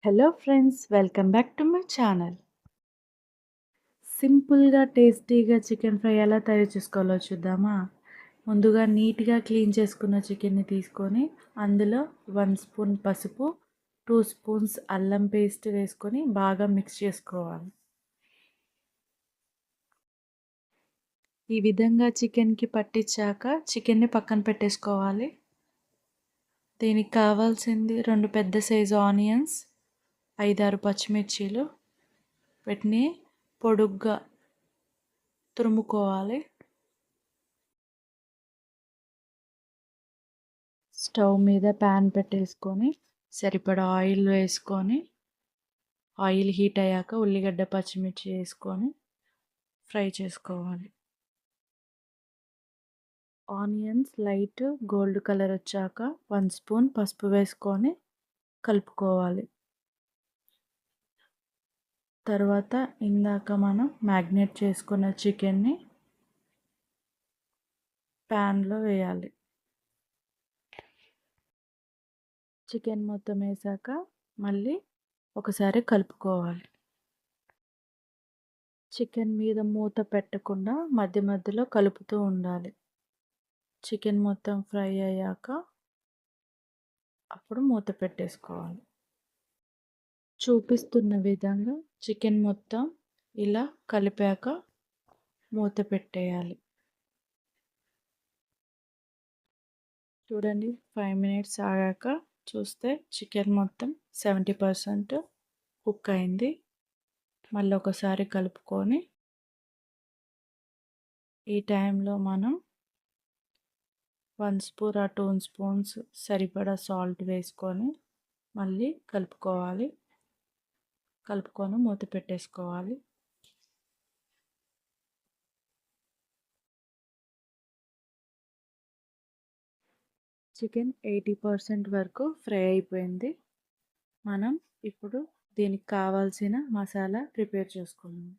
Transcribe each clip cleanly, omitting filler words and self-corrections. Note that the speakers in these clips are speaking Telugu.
Hello friends, welcome back to my channel. సింపుల్గా టేస్టీగా చికెన్ ఫ్రై ఎలా తయారు చేసుకోవాలో చూద్దామా. ముందుగా నీట్గా క్లీన్ చేసుకున్న చికెన్ని తీసుకొని అందులో 1 స్పూన్ పసుపు, 2 స్పూన్స్ అల్లం పేస్ట్ వేసుకొని బాగా మిక్స్ చేసుకోవాలి. ఈ విధంగా చికెన్కి పట్టించాక చికెన్ని పక్కన పెట్టేసుకోవాలి. దీనికి కావాల్సింది 2 పెద్ద సైజు ఆనియన్స్, 5-6 పచ్చిమిర్చీలు, వీటిని పొడుగ్గా తురుముకోవాలి. స్టవ్ మీద ప్యాన్ పెట్టేసుకొని సరిపడా ఆయిల్ వేసుకొని ఆయిల్ హీట్ అయ్యాక ఉల్లిగడ్డ పచ్చిమిర్చి వేసుకొని ఫ్రై చేసుకోవాలి. ఆనియన్స్ లైట్ గోల్డ్ కలర్ వచ్చాక 1 స్పూన్ పసుపు వేసుకొని కలుపుకోవాలి. తర్వాత ఇందాక మనం మ్యాగ్నేట్ చేసుకున్న చికెన్ని ప్యాన్లో వేయాలి. చికెన్ మొత్తం వేసాక మళ్ళీ ఒకసారి కలుపుకోవాలి. చికెన్ మీద మూత పెట్టకుండా మధ్య మధ్యలో కలుపుతూ ఉండాలి. చికెన్ మొత్తం ఫ్రై అయ్యాక అప్పుడు మూత పెట్టేసుకోవాలి. చూపిస్తున్న విధంగా చికెన్ మొత్తం ఇలా కలిపాక మూత పెట్టేయాలి. చూడండి, 5 మినిట్స్ ఆగాక చూస్తే చికెన్ మొత్తం 70% కుక్ అయింది. మళ్ళీ ఒకసారి కలుపుకొని ఈ టైంలో మనం 1 స్పూన్ ఆ 2 స్పూన్స్ సరిపడా సాల్ట్ వేసుకొని మళ్ళీ కలుపుకోవాలి. కలుపుకొని మూత పెట్టేసుకోవాలి. చికెన్ 80% వరకు ఫ్రై అయిపోయింది. మనం ఇప్పుడు దీనికి కావాల్సిన మసాలా ప్రిపేర్ చేసుకుందాం.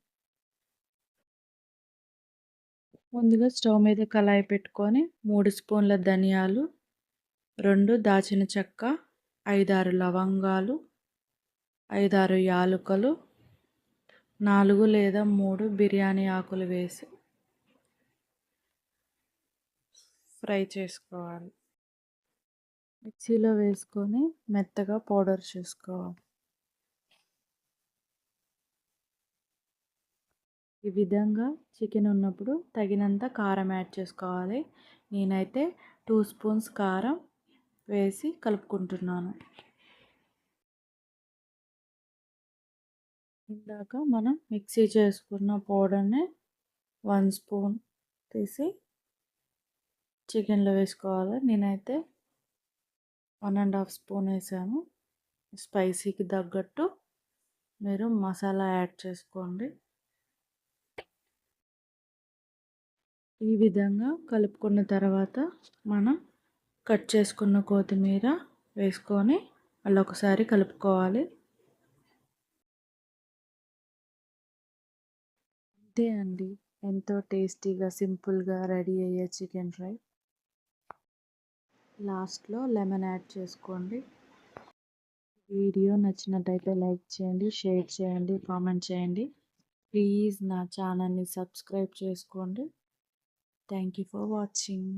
ముందుగా స్టవ్ మీద కళాయి పెట్టుకొని 3 స్పూన్ల ధనియాలు, 2 దాచిన చెక్క, 5-6 లవంగాలు, 5-6 యాలకులు, 4 లేదా 3 బిర్యానీ ఆకులు వేసి ఫ్రై చేసుకోవాలి. మిక్సీలో వేసుకొని మెత్తగా పౌడర్ చేసుకోవాలి. ఈ విధంగా చికెన్ ఉన్నప్పుడు తగినంత కారం యాడ్ చేసుకోవాలి. నేనైతే 2 స్పూన్స్ కారం వేసి కలుపుకుంటున్నాను. ఇందాక మనం మిక్సీ చేసుకున్న పౌడర్ని 1 స్పూన్ తీసి చికెన్లో వేసుకోవాలి. నేనైతే 1.5 స్పూన్ వేసాను. స్పైసీకి తగ్గట్టు మీరు మసాలా యాడ్ చేసుకోండి. ఈ విధంగా కలుపుకున్న తర్వాత మనం కట్ చేసుకున్న కొత్తిమీర వేసుకొని మళ్ళీ ఒకసారి కలుపుకోవాలి. అంతే అండి, ఎంతో టేస్టీగా సింపుల్గా రెడీ అయ్యే చికెన్ ఫ్రై. లాస్ట్లో లెమన్ యాడ్ చేసుకోండి. వీడియో నచ్చినట్టయితే లైక్ చేయండి, షేర్ చేయండి, కామెంట్ చేయండి. ప్లీజ్ నా ఛానల్ని సబ్స్క్రైబ్ చేసుకోండి. Thank you for watching.